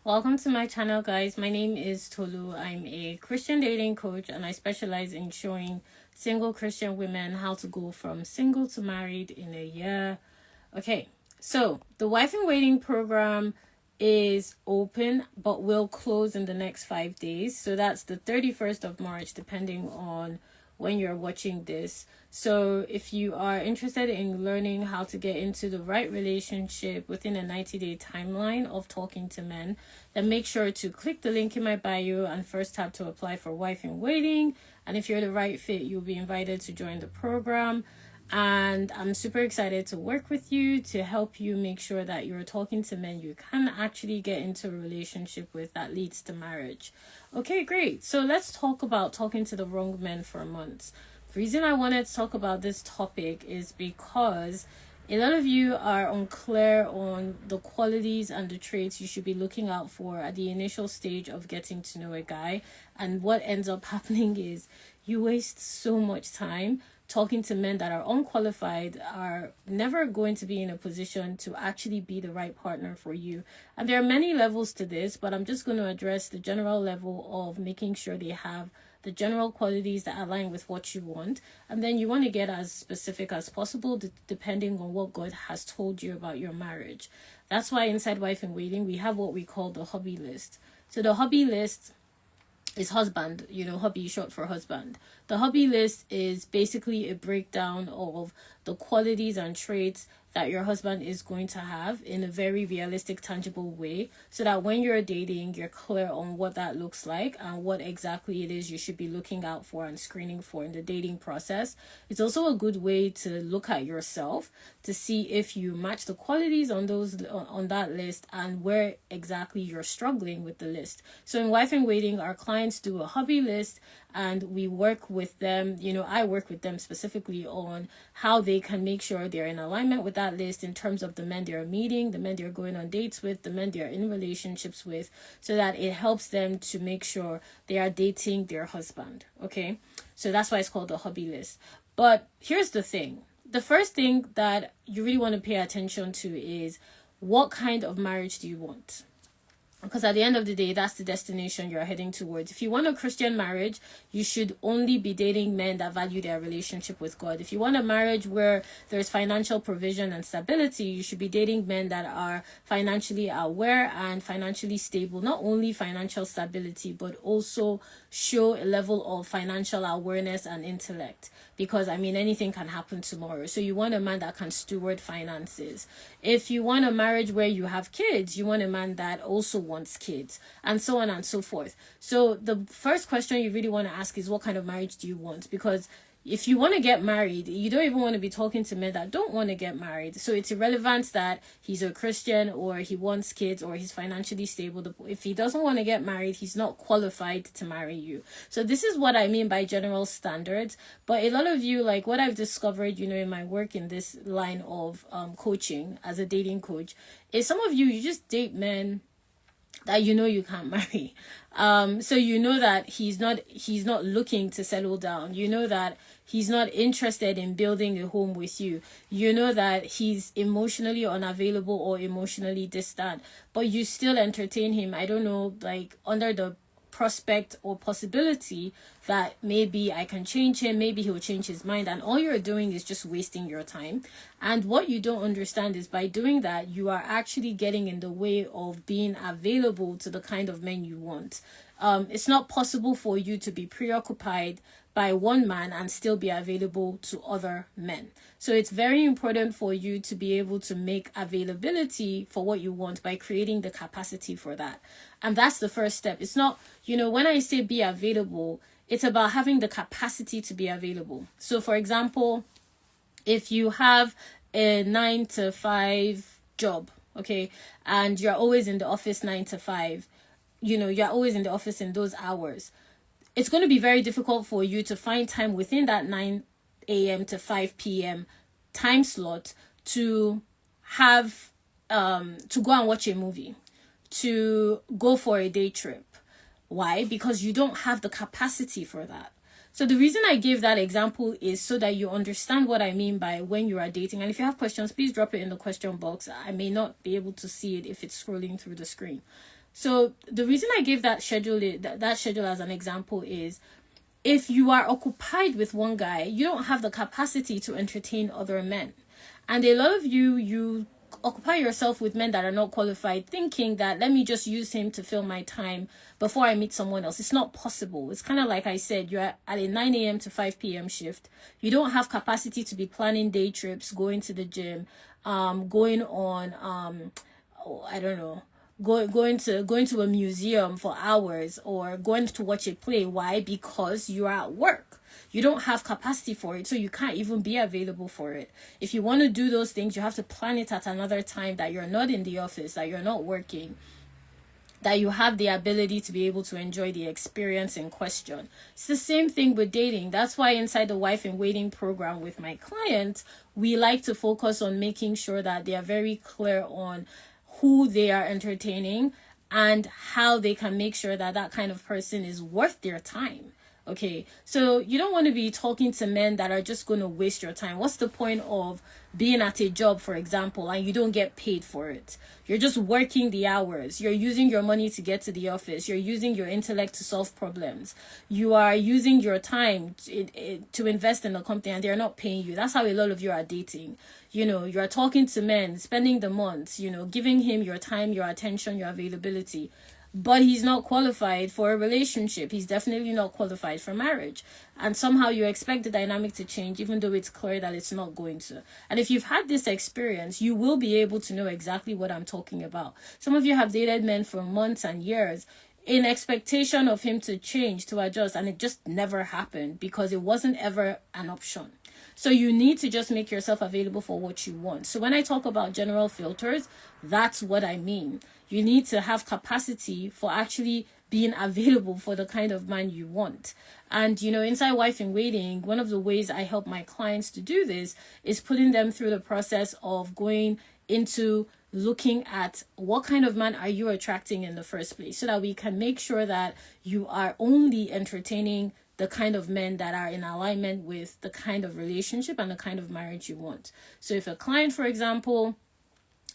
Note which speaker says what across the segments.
Speaker 1: Welcome to my channel, guys. My name is Tolu. I'm a Christian dating coach and I specialize in showing single Christian women how to go from single to married in a year. Okay, so the Wife in Waiting program is open but will close in the next 5 days. So that's the 31st of March, depending on when you're watching this. So if you are interested in learning how to get into the right relationship within a 90-day timeline of talking to men, then make sure to click the link in my bio and first tap to apply for Wife in Waiting. And if you're the right fit, you'll be invited to join the program. And I'm super excited to work with you to help you make sure that you're talking to men you can actually get into a relationship with that leads to marriage. Okay, great. So let's talk about talking to the wrong men for months. The reason I wanted to talk about this topic is because a lot of you are unclear on the qualities and the traits you should be looking out for at the initial stage of getting to know a guy. And what ends up happening is you waste so much time talking to men that are unqualified, are never going to be in a position to actually be the right partner for you. And there are many levels to this, but I'm just going to address the general level of making sure they have the general qualities that align with what you want. And then you want to get as specific as possible depending on what God has told you about your marriage. That's why inside Wife in Waiting, we have what we call the hobby list. So the hobby list is husband, hobby short for husband. The hobby list is basically a breakdown of the qualities and traits that your husband is going to have in a very realistic, tangible way, so that when you're dating, you're clear on what that looks like and what exactly it is you should be looking out for and screening for in the dating process. It's also a good way to look at yourself to see if you match the qualities on that list and where exactly you're struggling with the list. So in Wife in Waiting, our clients do a hobby list and we work with them. I work with them specifically on how they can make sure they're in alignment with that list in terms of the men they're meeting, the men they're going on dates with, the men they're in relationships with, so that it helps them to make sure they are dating their husband. Okay, so that's why it's called the hobby list. But here's the thing. The first thing that you really want to pay attention to is, what kind of marriage do you want? Because at the end of the day, that's the destination you're heading towards. If you want a Christian marriage, you should only be dating men that value their relationship with God. If you want a marriage where there's financial provision and stability, you should be dating men that are financially aware and financially stable. Not only financial stability, but also show a level of financial awareness and intellect. Because, anything can happen tomorrow. So you want a man that can steward finances. If you want a marriage where you have kids, you want a man that also wants kids, and so on and so forth. So the first question you really want to ask is, what kind of marriage do you want? Because if you want to get married, you don't even want to be talking to men that don't want to get married. So it's irrelevant that he's a Christian or he wants kids or he's financially stable. If he doesn't want to get married, he's not qualified to marry you. So this is what I mean by general standards. But a lot of you, like what I've discovered, in my work in this line of coaching as a dating coach, is some of you just date men that you can't marry. So that he's not looking to settle down. That he's not interested in building a home with you. That he's emotionally unavailable or emotionally distant, but you still entertain him. I don't know, like under the prospect or possibility that maybe I can change him, maybe he'll change his mind, and all you're doing is just wasting your time. And what you don't understand is, by doing that, you are actually getting in the way of being available to the kind of men you want. It's not possible for you to be preoccupied by one man and still be available to other men. So it's very important for you to be able to make availability for what you want by creating the capacity for that. And that's the first step. It's not, when I say be available, it's about having the capacity to be available. So for example, if you have a 9-to-5 job, okay, and you're always in the office 9 to 5, you're always in the office in those hours, it's going to be very difficult for you to find time within that 9 a.m. to 5 p.m. time slot to have, to go and watch a movie, to go for a day trip. Why? Because you don't have the capacity for that. So the reason I gave that example is so that you understand what I mean by when you are dating. And if you have questions, please drop it in the question box. I may not be able to see it if it's scrolling through the screen. So the reason I gave that schedule as an example is, if you are occupied with one guy, you don't have the capacity to entertain other men. And a lot of you occupy yourself with men that are not qualified, thinking that let me just use him to fill my time before I meet someone else. It's not possible. It's kind of like I said, you're at a 9 a.m. to 5 p.m. shift. You don't have capacity to be planning day trips, going to the gym, going on, I don't know, going to a museum for hours, or going to watch a play. Why? Because you're at work. You don't have capacity for it, so you can't even be available for it. If you want to do those things, you have to plan it at another time that you're not in the office, that you're not working, that you have the ability to be able to enjoy the experience in question. It's the same thing with dating. That's why inside the Wife in Waiting program with my clients, we like to focus on making sure that they are very clear on who they are entertaining and how they can make sure that that kind of person is worth their time. Okay, so you don't want to be talking to men that are just going to waste your time. What's the point of being at a job, for example, and you don't get paid for it? You're just working the hours. You're using your money to get to the office. You're using your intellect to solve problems. You are using your time to invest in a company, and they're not paying you. That's how a lot of you are dating. You know, you're talking to men, spending the months, you know, giving him your time, your attention, your availability. But he's not qualified for a relationship. He's definitely not qualified for marriage. And somehow you expect the dynamic to change, even though it's clear that it's not going to. And if you've had this experience, you will be able to know exactly what I'm talking about. Some of you have dated men for months and years in expectation of him to change, to adjust, and it just never happened because it wasn't ever an option. So you need to just make yourself available for what you want. So when I talk about general filters, that's what I mean. You need to have capacity for actually being available for the kind of man you want. And, you know, inside Wife in Waiting, one of the ways I help my clients to do this is putting them through the process of going into looking at what kind of man are you attracting in the first place, so that we can make sure that you are only entertaining the kind of men that are in alignment with the kind of relationship and the kind of marriage you want. So if a client, for example,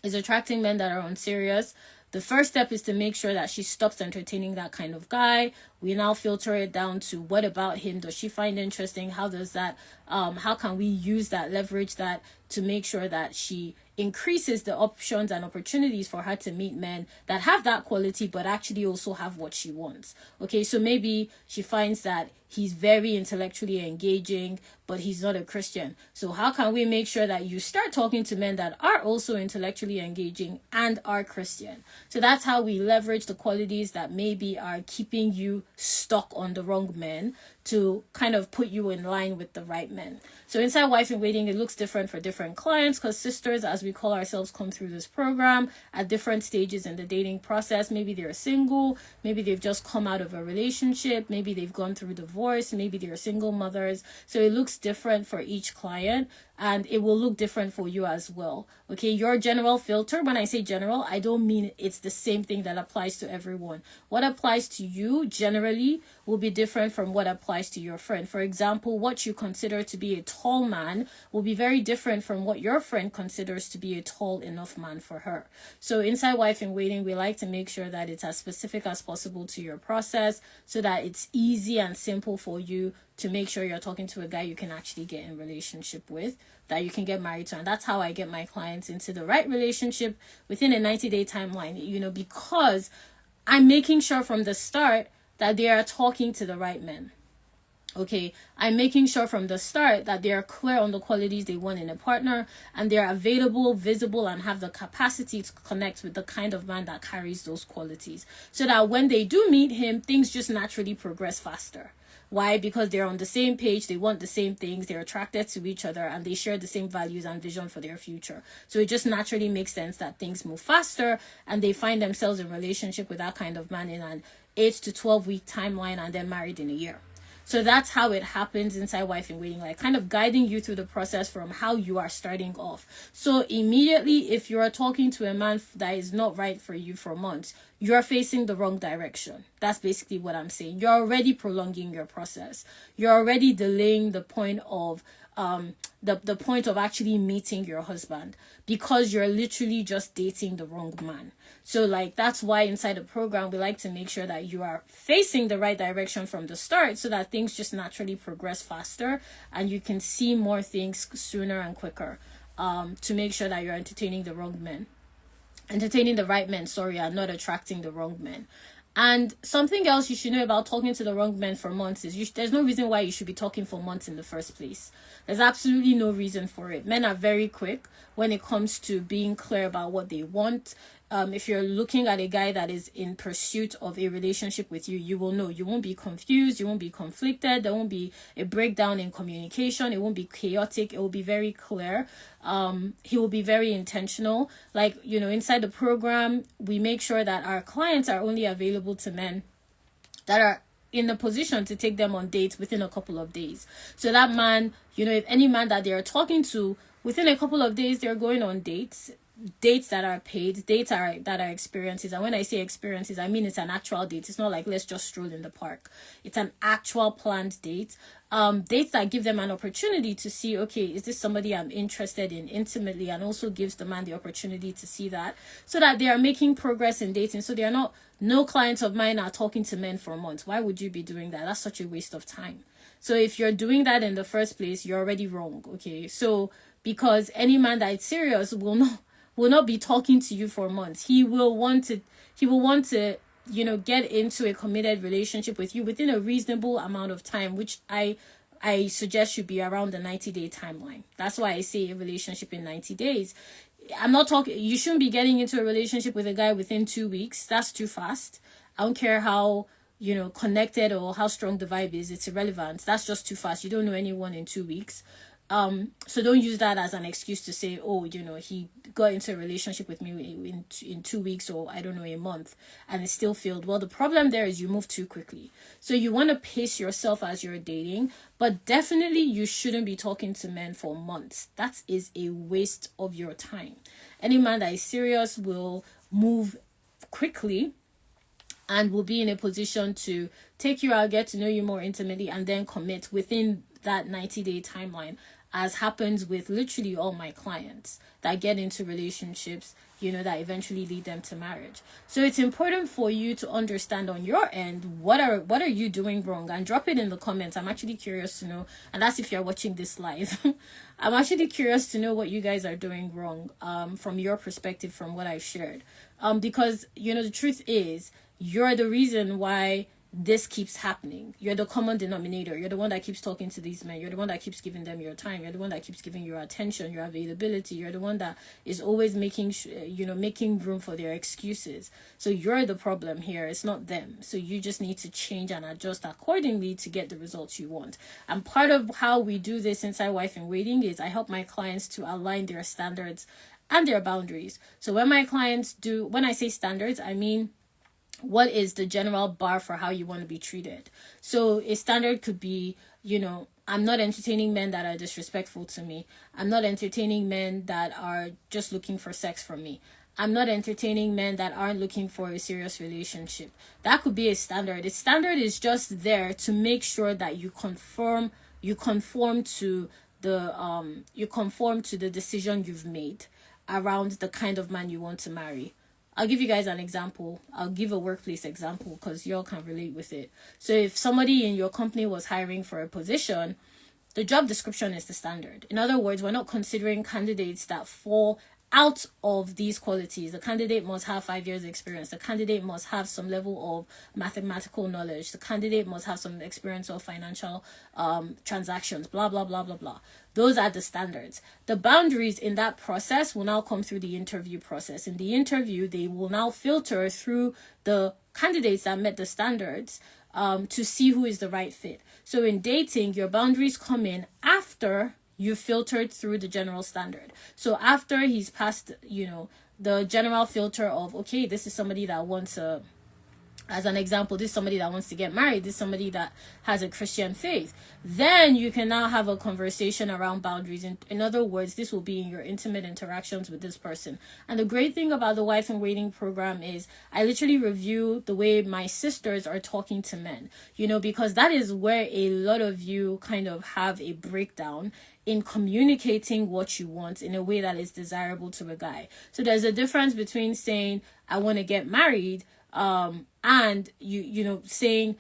Speaker 1: is attracting men that are unserious, the first step is to make sure that she stops entertaining that kind of guy. We now filter it down to what about him does she find interesting? How does that, how can we use that, leverage that to make sure that she increases the options and opportunities for her to meet men that have that quality but actually also have what she wants. Okay, so maybe she finds that he's very intellectually engaging, but he's not a Christian. So how can we make sure that you start talking to men that are also intellectually engaging and are Christian? So that's how we leverage the qualities that maybe are keeping you stuck on the wrong men to kind of put you in line with the right men. So inside Wife in Waiting, it looks different for different clients, because sisters, as we call ourselves, come through this program at different stages in the dating process. Maybe they're single, maybe they've just come out of a relationship, maybe they've gone through divorce, maybe they're single mothers. So it looks different for each client, and it will look different for you as well. Okay, your general filter, when I say general, I don't mean it's the same thing that applies to everyone. What applies to you generally will be different from what applies to your friend. For example, what you consider to be a tall man will be very different from what your friend considers to be a tall enough man for her. So inside Wife in Waiting, we like to make sure that it's as specific as possible to your process, so that it's easy and simple for you to make sure you're talking to a guy you can actually get in relationship with, that you can get married to. And that's how I get my clients into the right relationship within a 90-day timeline, you know, because I'm making sure from the start that they are talking to the right men. Okay, I'm making sure from the start that they are clear on the qualities they want in a partner, and they're available, visible, and have the capacity to connect with the kind of man that carries those qualities, so that when they do meet him, things just naturally progress faster. Why? Because they're on the same page, they want the same things, they're attracted to each other, and they share the same values and vision for their future. So it just naturally makes sense that things move faster, and they find themselves in relationship with that kind of man in an 8 to 12 week timeline, and then married in a year. So that's how it happens inside Wife in Waiting, like kind of guiding you through the process from how you are starting off. So immediately, if you are talking to a man that is not right for you for months, you're facing the wrong direction. That's basically what I'm saying. You're already prolonging your process. You're already delaying the point of the point of actually meeting your husband, because you're literally just dating the wrong man. So like, that's why inside the program we like to make sure that you are facing the right direction from the start, so that things just naturally progress faster and you can see more things sooner and quicker, to make sure that you're entertaining the right men, and not attracting the wrong men. And something else you should know about talking to the wrong men for months is there's no reason why you should be talking for months in the first place. There's absolutely no reason for it. Men are very quick when it comes to being clear about what they want. If you're looking at a guy that is in pursuit of a relationship with you, you will know. You won't be confused. You won't be conflicted. There won't be a breakdown in communication. It won't be chaotic. It will be very clear. He will be very intentional. Like, inside the program, we make sure that our clients are only available to men that are in a position to take them on dates within a couple of days. So that man, if any man that they are talking to, within a couple of days, they're going on dates that are paid, that are experiences. And when I say experiences, I mean it's an actual date. It's not like let's just stroll in the park. It's an actual planned date. Dates that give them an opportunity to see, okay, is this somebody I'm interested in intimately, and also gives the man the opportunity to see that, so that they are making progress in dating. So they are not, no clients of mine are talking to men for months. Why would you be doing that? That's such a waste of time. So if you're doing that in the first place, you're already wrong. Okay. So because any man that is serious will not be talking to you for months. He will want to get into a committed relationship with you within a reasonable amount of time, which I suggest should be around the 90-day timeline. That's why I say a relationship in 90 days. I'm not talking, you shouldn't be getting into a relationship with a guy within 2 weeks. That's too fast. I don't care how, connected or how strong the vibe is. It's irrelevant. That's just too fast. You don't know anyone in 2 weeks. So don't use that as an excuse to say, oh, he got into a relationship with me in 2 weeks, or I don't know, a month, and it still failed. Well, the problem there is you move too quickly. So you want to pace yourself as you're dating, but definitely you shouldn't be talking to men for months. That is a waste of your time. Any man that is serious will move quickly and will be in a position to take you out, get to know you more intimately, and then commit within that 90-day timeline, as happens with literally all my clients that get into relationships, that eventually lead them to marriage. So it's important for you to understand on your end, what are you doing wrong, and drop it in the comments. I'm actually curious to know, and that's if you're watching this live. I'm actually curious to know what you guys are doing wrong, from your perspective, from what I've shared. Because, the truth is, you're the reason why this keeps happening. You're the common denominator. You're the one that keeps talking to these men. You're the one that keeps giving them your time. You're the one that keeps giving your attention, your availability. You're the one that is always making room for their excuses. So you're the problem here. It's not them. So you just need to change and adjust accordingly to get the results you want. And part of how we do this inside Wife in Waiting is I help my clients to align their standards and their boundaries. So when I say standards, I mean, what is the general bar for how you want to be treated? So a standard could be, I'm not entertaining men that are disrespectful to me. I'm not entertaining men that are just looking for sex from me. I'm not entertaining men that aren't looking for a serious relationship. That could be a standard. A standard is just there to make sure that you conform to the decision you've made around the kind of man you want to marry. I'll give you guys an example. I'll give a workplace example because y'all can relate with it. So if somebody in your company was hiring for a position, the job description is the standard. In other words, we're not considering candidates that fall out of these qualities. The candidate must have 5 years experience. The candidate must have some level of mathematical knowledge. The candidate must have some experience of financial transactions, blah, blah, blah, blah, blah. Those are the standards. The boundaries in that process will now come through the interview process. In the interview, they will now filter through the candidates that met the standards to see who is the right fit. So in dating, your boundaries come in after you filtered through the general standard. So after he's passed, the general filter of, okay, this is somebody that wants as an example, this is somebody that wants to get married, this is somebody that has a Christian faith, then you can now have a conversation around boundaries. In other words, this will be in your intimate interactions with this person. And the great thing about the Wife in Waiting program is I literally review the way my sisters are talking to men, because that is where a lot of you kind of have a breakdown, in communicating what you want in a way that is desirable to a guy. So there's a difference between saying, I want to get married, and saying,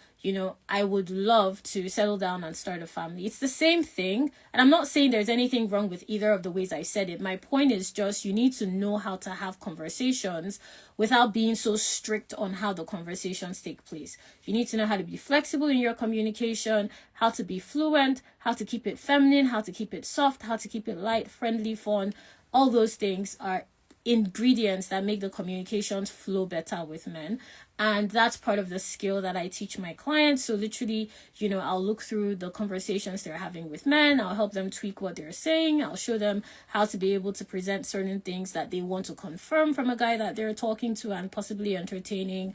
Speaker 1: I would love to settle down and start a family. It's the same thing. And I'm not saying there's anything wrong with either of the ways I said it. My point is just, you need to know how to have conversations without being so strict on how the conversations take place. You need to know how to be flexible in your communication, how to be fluent, how to keep it feminine, how to keep it soft, how to keep it light, friendly, fun. All those things are ingredients that make the communications flow better with men. And that's part of the skill that I teach my clients. So literally, I'll look through the conversations they're having with men. I'll help them tweak what they're saying. I'll show them how to be able to present certain things that they want to confirm from a guy that they're talking to and possibly entertaining,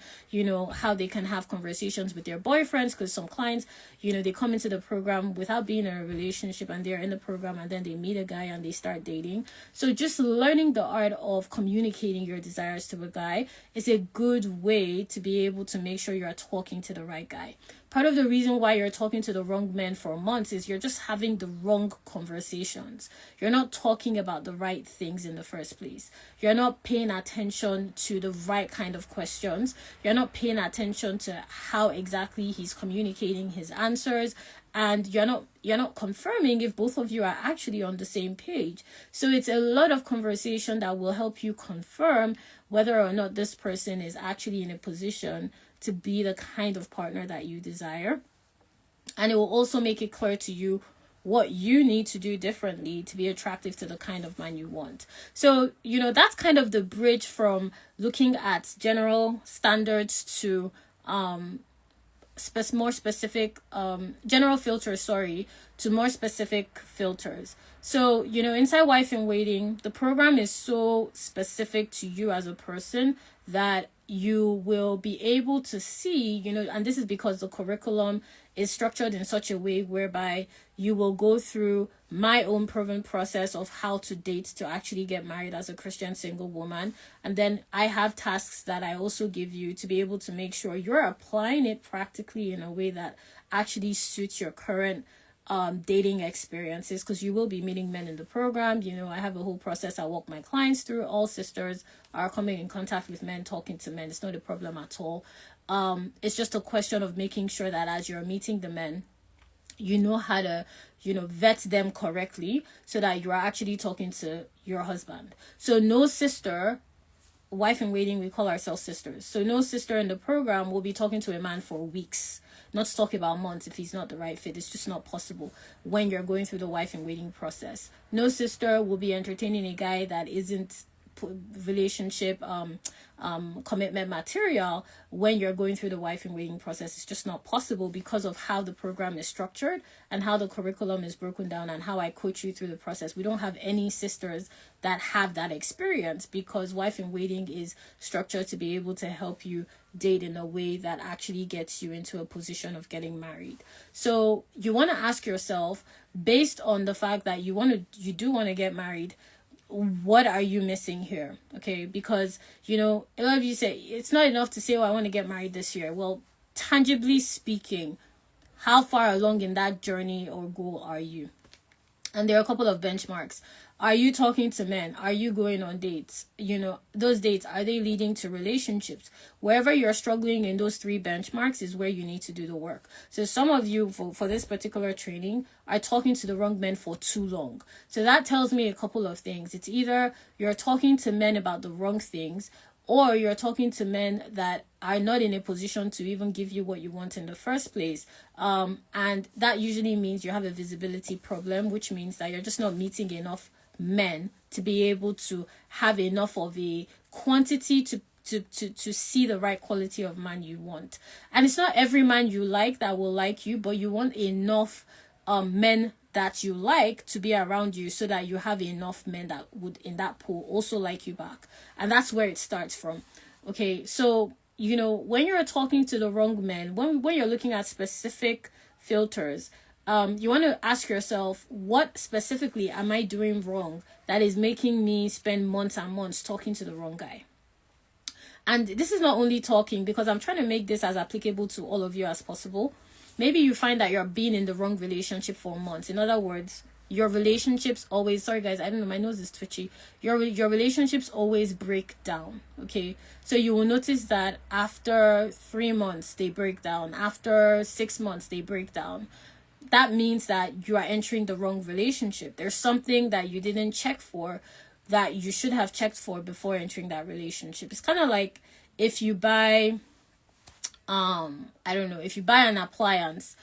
Speaker 1: how they can have conversations with their boyfriends. Because some clients, they come into the program without being in a relationship, and they're in the program and then they meet a guy and they start dating. So just learning the art of communicating your desires to a guy is a good way to be able to make sure you're talking to the right guy. Part of the reason why you're talking to the wrong men for months is you're just having the wrong conversations. You're not talking about the right things in the first place. You're not paying attention to the right kind of questions. You're not paying attention to how exactly he's communicating his answers. And you're not confirming if both of you are actually on the same page. So it's a lot of conversation that will help you confirm whether or not this person is actually in a position to be the kind of partner that you desire. And it will also make it clear to you what you need to do differently to be attractive to the kind of man you want. So, that's kind of the bridge from looking at general standards to more specific general filters, to more specific filters. So, inside Wife in Waiting, the program is so specific to you as a person that you will be able to see, and this is because the curriculum is structured in such a way whereby you will go through my own proven process of how to date to actually get married as a Christian single woman. And then I have tasks that I also give you to be able to make sure you're applying it practically in a way that actually suits your current dating experiences, because you will be meeting men in the program. I have a whole process I walk my clients through. All sisters are coming in contact with men, talking to men. It's not a problem at all. It's just a question of making sure that as you're meeting the men, you know how to, vet them correctly so that you're actually talking to your husband. So no sister, Wife in Waiting, we call ourselves sisters. So no sister in the program will be talking to a man for weeks, not to talk about months if he's not the right fit. It's just not possible when you're going through the Wife in Waiting process. No sister will be entertaining a guy that isn't relationship commitment material when you're going through the Wife in Waiting process. It's just not possible because of how the program is structured and how the curriculum is broken down and how I coach you through the process. We don't have any sisters that have that experience because Wife in Waiting is structured to be able to help you date in a way that actually gets you into a position of getting married. So you want to ask yourself, based on the fact that you do want to get married, what are you missing here? Okay, because a lot of you say it's not enough to say, I want to get married this year. Well, tangibly speaking, how far along in that journey or goal are you? And there are a couple of benchmarks. Are you talking to men? Are you going on dates? Those dates, are they leading to relationships? Wherever you're struggling in those 3 benchmarks is where you need to do the work. So some of you for this particular training are talking to the wrong men for too long. So that tells me a couple of things. It's either you're talking to men about the wrong things, or you're talking to men that are not in a position to even give you what you want in the first place. And that usually means you have a visibility problem, which means that you're just not meeting enough men to be able to have enough of a quantity to see the right quality of man you want. And it's not every man you like that will like you, but you want enough men that you like to be around you so that you have enough men that would in that pool also like you back. And that's where it starts from. Okay, so when you're talking to the wrong men, when you're looking at specific filters, you want to ask yourself, what specifically am I doing wrong that is making me spend months and months talking to the wrong guy? And this is not only talking, because I'm trying to make this as applicable to all of you as possible. Maybe you find that you're being in the wrong relationship for months. In other words, your relationships always, sorry guys, I don't know, my nose is twitchy, your relationships always break down. Okay, so you will notice that after 3 months they break down, after 6 months they break down. That means that you are entering the wrong relationship. There's something that you didn't check for that you should have checked for before entering that relationship. It's kind of like if you buy I don't know, if you buy an appliance,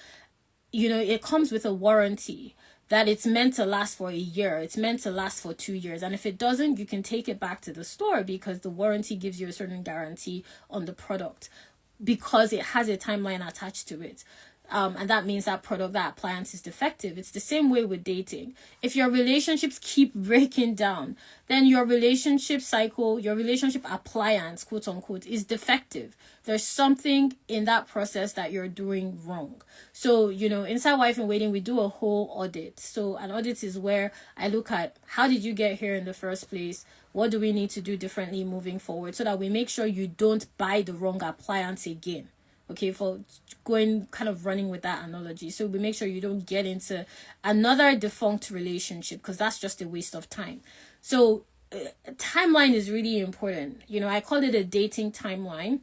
Speaker 1: you know, it comes with a warranty that it's meant to last for a year, it's meant to last for 2 years, and if it doesn't, you can take it back to the store because the warranty gives you a certain guarantee on the product because it has a timeline attached to it. And that means that product, that appliance is defective. It's the same way with dating. If your relationships keep breaking down, then your relationship cycle, your relationship appliance, quote unquote, is defective. There's something in that process that you're doing wrong. So, you know, inside Wife in Waiting, we do a whole audit. So an audit is where I look at how did you get here in the first place? What do we need to do differently moving forward so that we make sure you don't buy the wrong appliance again? Okay, for going kind of running with that analogy. So we make sure you don't get into another defunct relationship because that's just a waste of time. So timeline is really important. You know, I call it a dating timeline.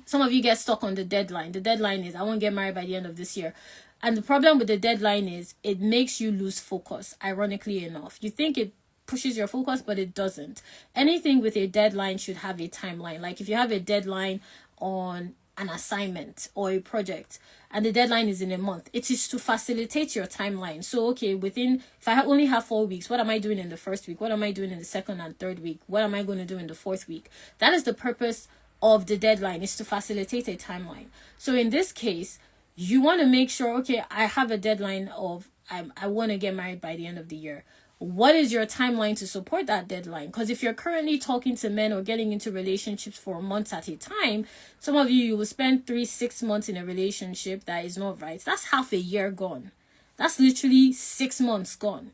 Speaker 1: Some of you get stuck on the deadline. The deadline is I want to get married by the end of this year. And the problem with the deadline is it makes you lose focus, ironically enough. You think it pushes your focus, but it doesn't. Anything with a deadline should have a timeline. Like if you have a deadline on an assignment or a project and the deadline is in a month, it is to facilitate your timeline. So okay, within, if I only have 4 weeks, what am I doing in the first week? What am I doing in the second and third week? What am I going to do in the fourth week? That is the purpose of the deadline, is to facilitate a timeline. So in this case, you want to make sure, okay, I have a deadline of I want to get married by the end of the year. What is your timeline to support that deadline? Because if you're currently talking to men or getting into relationships for months at a time, some of you will spend 3-6 months in a relationship that is not right. That's half a year gone. That's literally 6 months gone.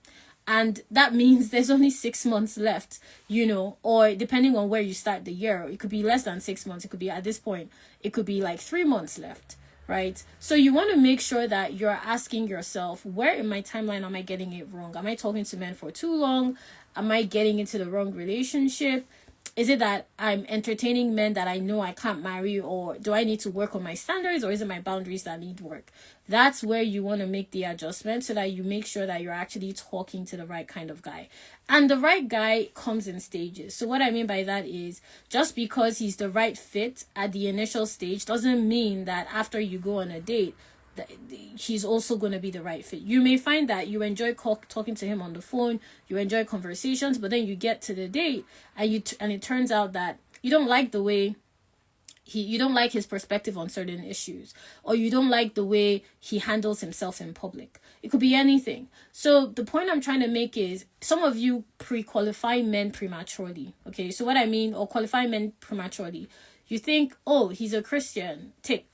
Speaker 1: And that means there's only 6 months left, you know, or depending on where you start the year, it could be less than 6 months. It could be at this point, it could be like 3 months left. Right? So you want to make sure that you're asking yourself, where in my timeline am I getting it wrong? Am I talking to men for too long? Am I getting into the wrong relationship? Is it that I'm entertaining men that I know I can't marry, or do I need to work on my standards, or is it my boundaries that need work? That's where you want to make the adjustment so that you make sure that you're actually talking to the right kind of guy. And the right guy comes in stages. So what I mean by that is just because he's the right fit at the initial stage doesn't mean that after you go on a date, he's also going to be the right fit. You may find that you enjoy talking to him on the phone, you enjoy conversations, but then you get to the date and it turns out that you don't like the way you don't like his perspective on certain issues, or you don't like the way he handles himself in public. It could be anything. So the point I'm trying to make is some of you pre-qualify men prematurely. Okay, so what I mean, or qualify men prematurely. You think, oh, he's a Christian, tick.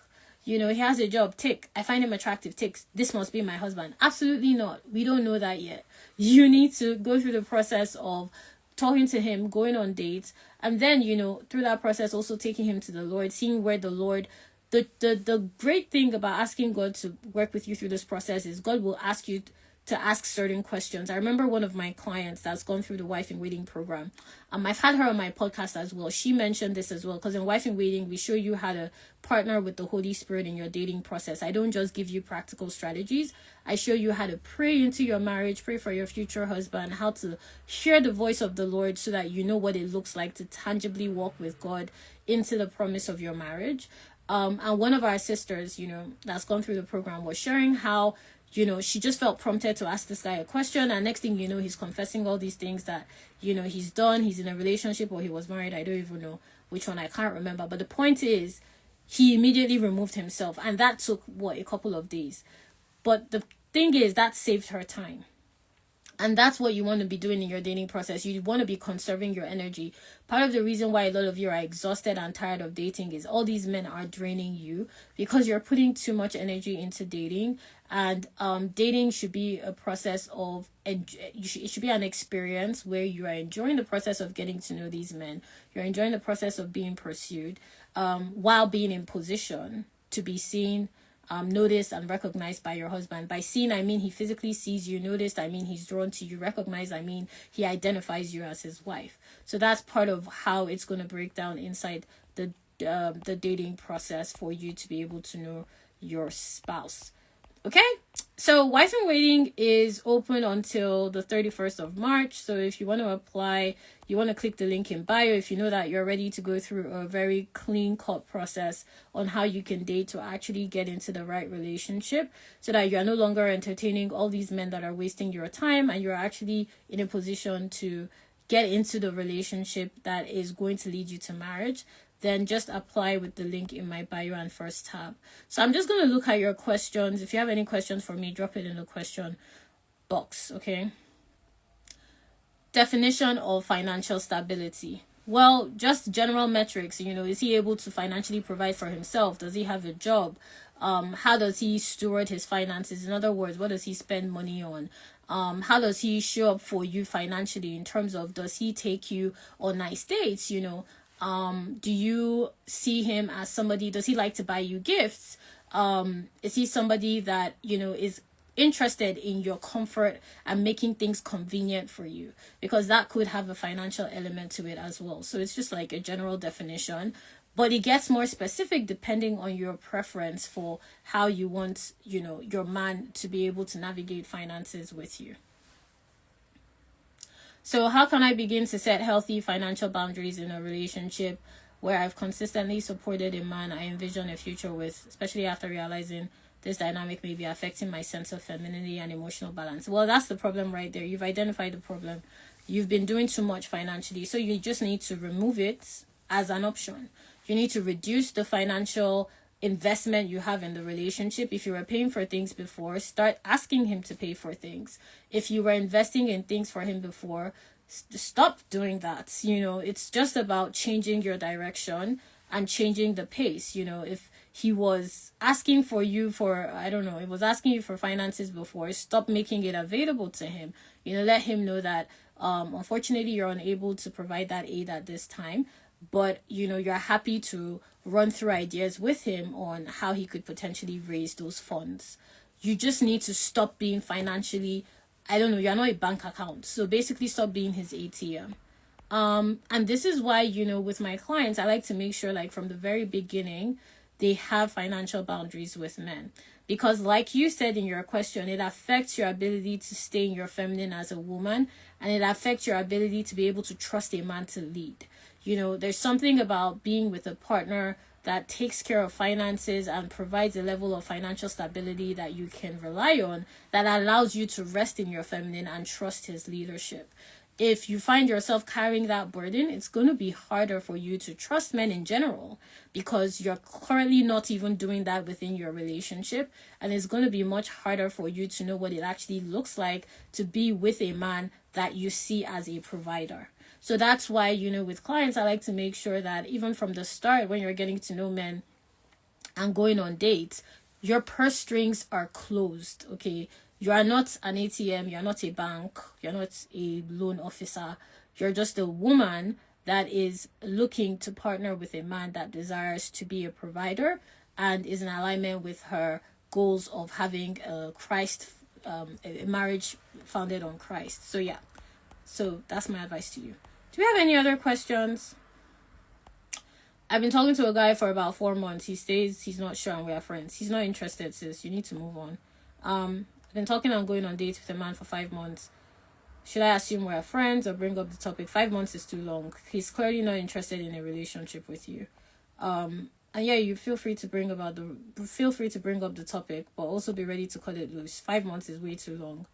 Speaker 1: You know, he has a job, tick. I find him attractive, tick. This must be my husband. Absolutely not. We don't know that yet. You need to go through the process of talking to him, going on dates, and then, you know, through that process also taking him to the Lord, seeing where the Lord, the great thing about asking God to work with you through this process is God will ask you to ask certain questions. I remember one of my clients that's gone through the Wife in Waiting program. I've had her on my podcast as well. She mentioned this as well, because in Wife in Waiting, we show you how to partner with the Holy Spirit in your dating process. I don't just give you practical strategies. I show you how to pray into your marriage, pray for your future husband, how to hear the voice of the Lord so that you know what it looks like to tangibly walk with God into the promise of your marriage. And one of our sisters, you know, that's gone through the program was sharing how, you know, she just felt prompted to ask this guy a question, and next thing you know, he's confessing all these things that, you know, he's done. He's in a relationship or he was married. I don't even know which one. I can't remember. But the point is, he immediately removed himself, and that took, a couple of days. But the thing is, that saved her time. And that's what you want to be doing in your dating process. You want to be conserving your energy. Part of the reason why a lot of you are exhausted and tired of dating is all these men are draining you because you're putting too much energy into dating. And dating should be a process of, it should be an experience where you are enjoying the process of getting to know these men. You're enjoying the process of being pursued while being in position to be seen noticed and recognized by your husband. By seen, I mean he physically sees you. Noticed, I mean he's drawn to you. Recognized, I mean he identifies you as his wife. So that's part of how it's going to break down inside the dating process for you to be able to know your spouse. Okay, so Wife in Waiting is open until the 31st of March. So if you want to apply, you want to click the link in bio if you know that you're ready to go through a very clean cut process on how you can date to actually get into the right relationship, so that you're no longer entertaining all these men that are wasting your time, and you're actually in a position to get into the relationship that is going to lead you to marriage. Then just apply with the link in my bio and first tab. So I'm just going to look at your questions. If you have any questions for me, drop it in the question box, okay? Definition of financial stability. Well, just general metrics, is he able to financially provide for himself? Does he have a job? How does he steward his finances? In other words, what does he spend money on? How does he show up for you financially, in terms of, does he take you on nice dates? Do you see him as somebody, does he like to buy you gifts? Is he somebody that, is interested in your comfort and making things convenient for you? Because that could have a financial element to it as well. So it's just like a general definition, but it gets more specific depending on your preference for how you want, your man to be able to navigate finances with you. So how can I begin to set healthy financial boundaries in a relationship where I've consistently supported a man I envision a future with, especially after realizing this dynamic may be affecting my sense of femininity and emotional balance? Well, that's the problem right there. You've identified the problem. You've been doing too much financially, so you just need to remove it as an option. You need to reduce the financial investment you have in the relationship. If you were paying for things before, start asking him to pay for things. If you were investing in things for him before, stop doing that. It's just about changing your direction and changing the pace. If he was asking for you for, it was asking you for finances before, stop making it available to him. Let him know that unfortunately you're unable to provide that aid at this time, but you're happy to run through ideas with him on how he could potentially raise those funds. You just need to stop being financially, you're not a bank account. So basically stop being his ATM. And this is why, with my clients, I like to make sure, like, from the very beginning, they have financial boundaries with men. Because like you said in your question, it affects your ability to stay in your feminine as a woman, and it affects your ability to be able to trust a man to lead. There's something about being with a partner that takes care of finances and provides a level of financial stability that you can rely on, that allows you to rest in your feminine and trust his leadership. If you find yourself carrying that burden, it's going to be harder for you to trust men in general, because you're currently not even doing that within your relationship. And it's going to be much harder for you to know what it actually looks like to be with a man that you see as a provider. So that's why, with clients, I like to make sure that even from the start, when you're getting to know men and going on dates, your purse strings are closed, okay? You are not an ATM, you're not a bank, you're not a loan officer. You're just a woman that is looking to partner with a man that desires to be a provider and is in alignment with her goals of having a marriage founded on Christ. So yeah, so that's my advice to you. Do we have any other questions? I've been talking to a guy for about 4 months. He stays, he's not sure, and we are friends. He's not interested, sis. You need to move on. I've been talking and going on dates with a man for 5 months. Should I assume we're friends or bring up the topic? 5 months is too long. He's clearly not interested in a relationship with you. And yeah, you feel free to bring up the topic, but also be ready to cut it loose. 5 months is way too long.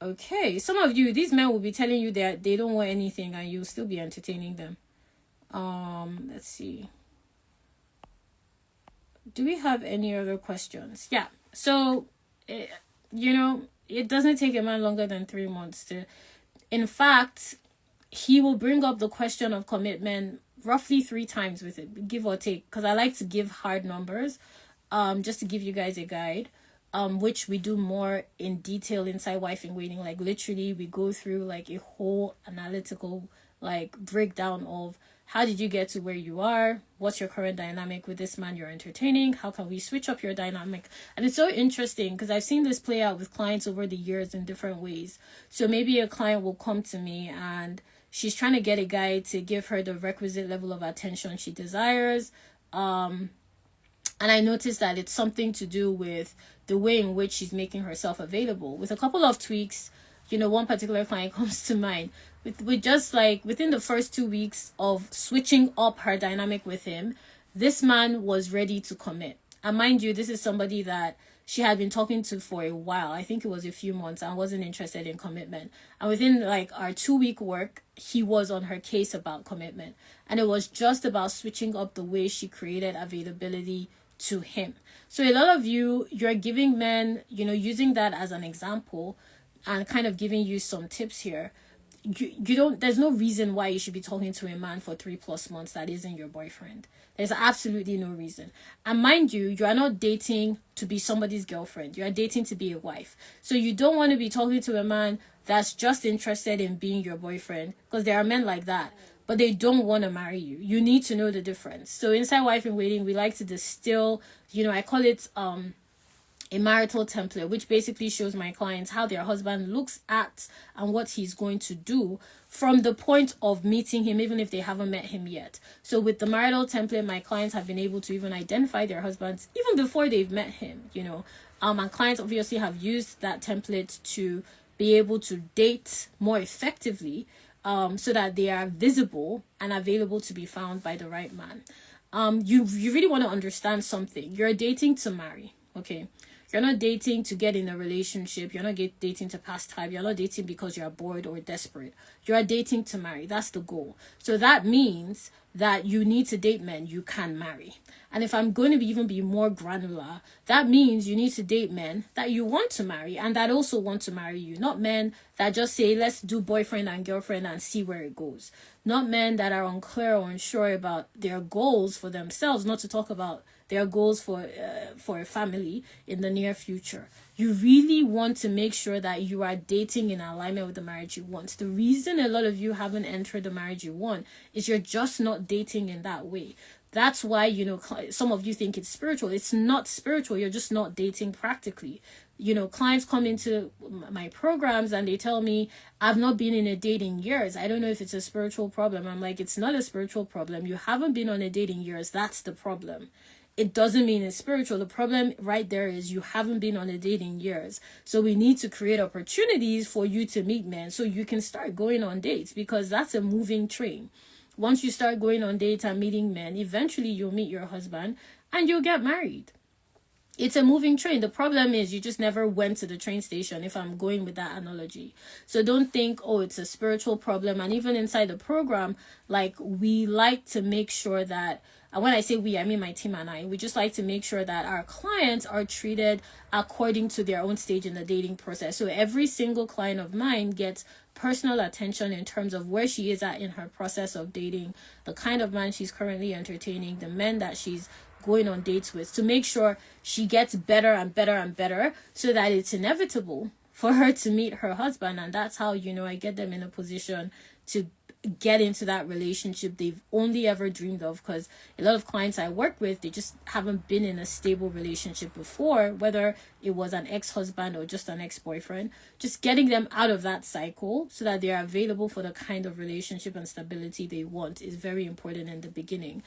Speaker 1: Okay, some of you, these men will be telling you that they don't want anything, and you'll still be entertaining them. Let's see. Do we have any other questions? Yeah. So, it doesn't take a man longer than 3 months to... In fact, he will bring up the question of commitment roughly 3 times with it, give or take, because I like to give hard numbers, just to give you guys a guide. Which we do more in detail inside Wife in Waiting. Like, literally, we go through like a whole analytical like breakdown of How did you get to where you are? What's your current dynamic with this man you're entertaining? How can we switch up your dynamic? And it's so interesting because I've seen this play out with clients over the years in different ways. So maybe a client will come to me and she's trying to get a guy to give her the requisite level of attention she desires. And I noticed that it's something to do with the way in which she's making herself available. With a couple of tweaks, one particular client comes to mind. With just like within the first 2 weeks of switching up her dynamic with him, this man was ready to commit. And mind you, this is somebody that she had been talking to for a while. I think it was a few months, and wasn't interested in commitment. And within like our 2-week work, he was on her case about commitment. And it was just about switching up the way she created availability to him. So a lot of you're giving men, using that as an example and kind of giving you some tips here. There's no reason why you should be talking to a man for 3+ months that isn't your boyfriend. There's absolutely no reason. And mind you, you are not dating to be somebody's girlfriend. You are dating to be a wife. So you don't want to be talking to a man that's just interested in being your boyfriend, because there are men like that, but they don't want to marry you. You need to know the difference. So inside Wife in Waiting, we like to distill, I call it a marital template, which basically shows my clients how their husband looks at and what he's going to do from the point of meeting him, even if they haven't met him yet. So with the marital template, my clients have been able to even identify their husbands even before they've met him, and clients obviously have used that template to be able to date more effectively, so that they are visible and available to be found by the right man. You really want to understand something. You're dating to marry, okay? You're not dating to get in a relationship. You're not dating to pass time. You're not dating because you're bored or desperate. You are dating to marry. That's the goal. So that means that you need to date men you can marry. And if I'm going to even be more granular, that means you need to date men that you want to marry and that also want to marry you. Not men that just say, let's do boyfriend and girlfriend and see where it goes. Not men that are unclear or unsure about their goals for themselves, not to talk about their goals for a family in the near future. You really want to make sure that you are dating in alignment with the marriage you want. The reason a lot of you haven't entered the marriage you want is you're just not dating in that way. That's why, some of you think it's spiritual. It's not spiritual. You're just not dating practically. Clients come into my programs and they tell me, I've not been in a date in years. I don't know if it's a spiritual problem. I'm like, it's not a spiritual problem. You haven't been on a date in years. That's the problem. It doesn't mean it's spiritual. The problem right there is you haven't been on a date in years. So we need to create opportunities for you to meet men so you can start going on dates, because that's a moving train. Once you start going on dates and meeting men, eventually you'll meet your husband and you'll get married. It's a moving train. The problem is you just never went to the train station, if I'm going with that analogy. So don't think, it's a spiritual problem. And even inside the program, we like to make sure that, and when I say we, I mean my team and I, we just like to make sure that our clients are treated according to their own stage in the dating process. So every single client of mine gets personal attention in terms of where she is at in her process of dating, the kind of man she's currently entertaining, the men that she's going on dates with, to make sure she gets better and better and better so that it's inevitable for her to meet her husband. And that's how, I get them in a position to get into that relationship they've only ever dreamed of. Because a lot of clients I work with, they just haven't been in a stable relationship before, whether it was an ex-husband or just an ex-boyfriend. Just getting them out of that cycle so that they're available for the kind of relationship and stability they want is very important in the beginning.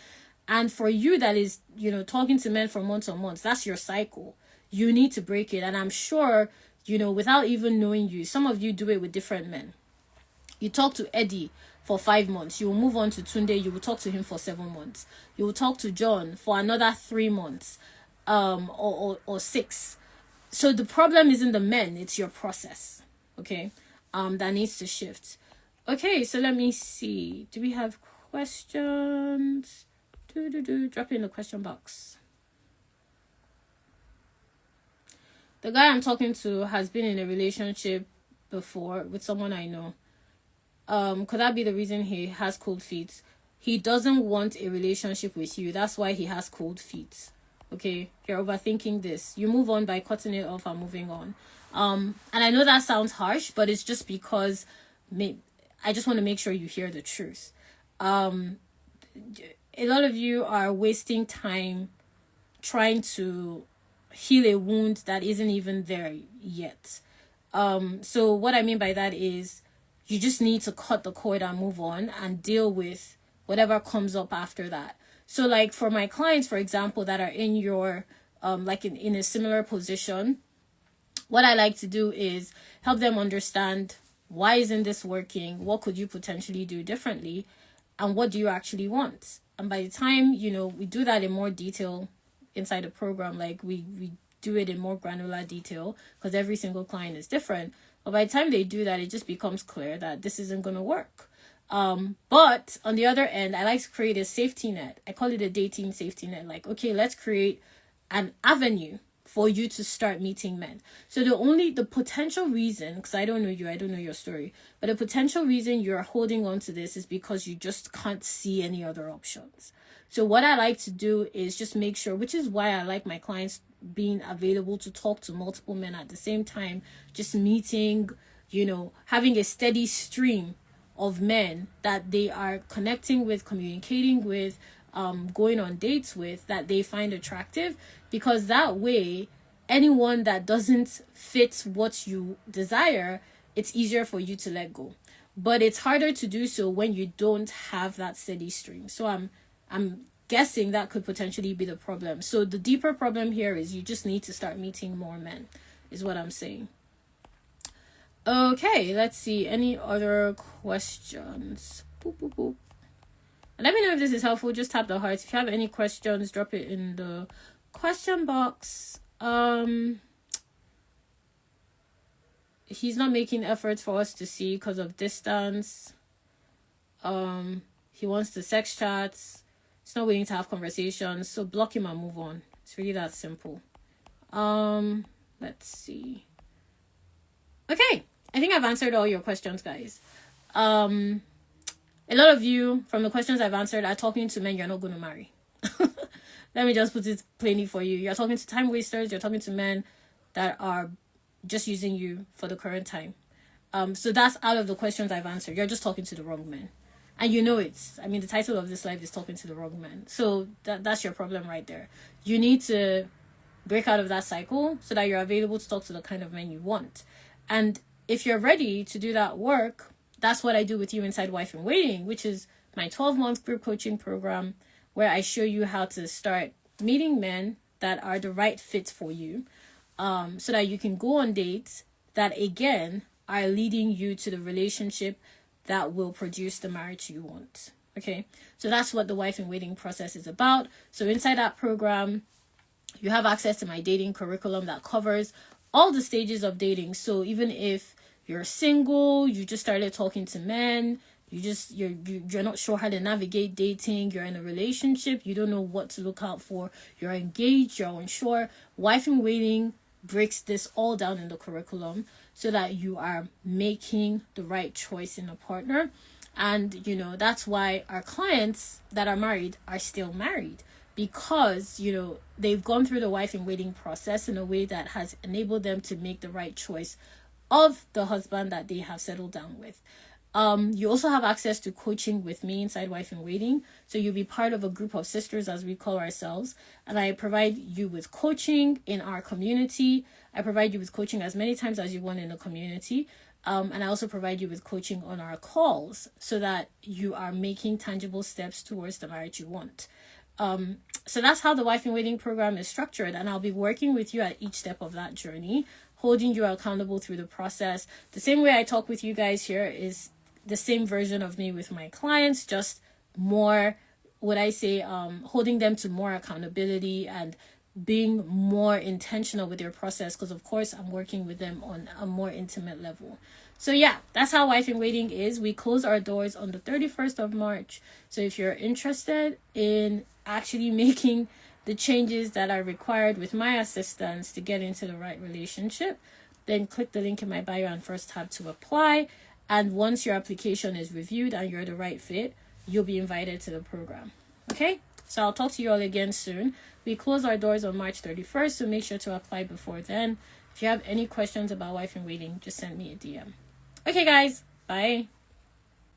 Speaker 1: And for you that is, talking to men for months on months, that's your cycle. You need to break it. And I'm sure, without even knowing you, some of you do it with different men. You talk to Eddie for 5 months. You will move on to Tunde. You will talk to him for 7 months. You will talk to John for another 3 months, or 6. So the problem isn't the men, it's your process. Okay. That needs to shift. Okay. So let me see. Do we have questions? Drop it in the question box. The guy I'm talking to has been in a relationship before with someone I know. Could that be the reason he has cold feet? He doesn't want a relationship with you. That's why he has cold feet. Okay, you're overthinking this. You move on by cutting it off and moving on. And I know that sounds harsh, but it's just because I just want to make sure you hear the truth. a lot of you are wasting time trying to heal a wound that isn't even there yet. So what I mean by that is you just need to cut the cord and move on and deal with whatever comes up after that. So like for my clients, for example, that are in your like in a similar position, what I like to do is help them understand, why isn't this working? What could you potentially do differently? And what do you actually want? And by the time, we do that in more detail inside the program, like we do it in more granular detail because every single client is different. But by the time they do that, it just becomes clear that this isn't going to work. But on the other end, I like to create a safety net. I call it a dating safety net. Like, okay, let's create an avenue for you to start meeting men. So the potential reason, because I don't know you, I don't know your story, but the potential reason you're holding on to this is because you just can't see any other options. So what I like to do is just make sure, which is why I like my clients being available to talk to multiple men at the same time, just meeting, having a steady stream of men that they are connecting with, communicating with, going on dates with, that they find attractive, because that way anyone that doesn't fit what you desire, it's easier for you to let go. But it's harder to do so when you don't have that steady stream. So I'm guessing that could potentially be the problem. So the deeper problem here is you just need to start meeting more men, is what I'm saying. Okay, let's see. Any other questions? Boop, boop, boop. Let me know if this is helpful. Just tap the hearts. If you have any questions, drop it in the question box. He's not making efforts for us to see because of distance. He wants the sex chats. He's not willing to have conversations. So block him and move on. It's really that simple. Let's see. Okay, I think I've answered all your questions, guys. A lot of you, from the questions I've answered, are talking to men you're not going to marry. Let me just put it plainly for you. You're talking to time wasters. You're talking to men that are just using you for the current time. So that's out of the questions I've answered. You're just talking to the wrong men. And the title of this live is Talking to the Wrong Men. So that's your problem right there. You need to break out of that cycle so that you're available to talk to the kind of men you want. And if you're ready to do that work, that's what I do with you inside Wife in Waiting, which is my 12-month group coaching program, where I show you how to start meeting men that are the right fit for you, so that you can go on dates that, again, are leading you to the relationship that will produce the marriage you want. Okay, so that's what the Wife in Waiting process is about. So inside that program, you have access to my dating curriculum that covers all the stages of dating. So even if you're single, you just started talking to men, you're not sure how to navigate dating, you're in a relationship, you don't know what to look out for, you're engaged, you're unsure, Wife in Waiting breaks this all down in the curriculum so that you are making the right choice in a partner. And that's why our clients that are married are still married, because they've gone through the Wife in Waiting process in a way that has enabled them to make the right choice of the husband that they have settled down with. You also have access to coaching with me inside Wife in Waiting. So you'll be part of a group of sisters, as we call ourselves. And I provide you with coaching in our community. I provide you with coaching as many times as you want in the community. And I also provide you with coaching on our calls so that you are making tangible steps towards the marriage you want. So that's how the Wife in Waiting program is structured. And I'll be working with you at each step of that journey, holding you accountable through the process. The same way I talk with you guys here is the same version of me with my clients, just more, holding them to more accountability and being more intentional with their process, because of course I'm working with them on a more intimate level. So yeah, that's how Wife in Waiting is. We close our doors on the 31st of March. So if you're interested in actually making the changes that are required with my assistance to get into the right relationship, then click the link in my bio and first tab to apply. And once your application is reviewed and you're the right fit, you'll be invited to the program. Okay? So I'll talk to you all again soon. We close our doors on March 31st, so make sure to apply before then. If you have any questions about Wife in Waiting, just send me a DM. Okay, guys. Bye.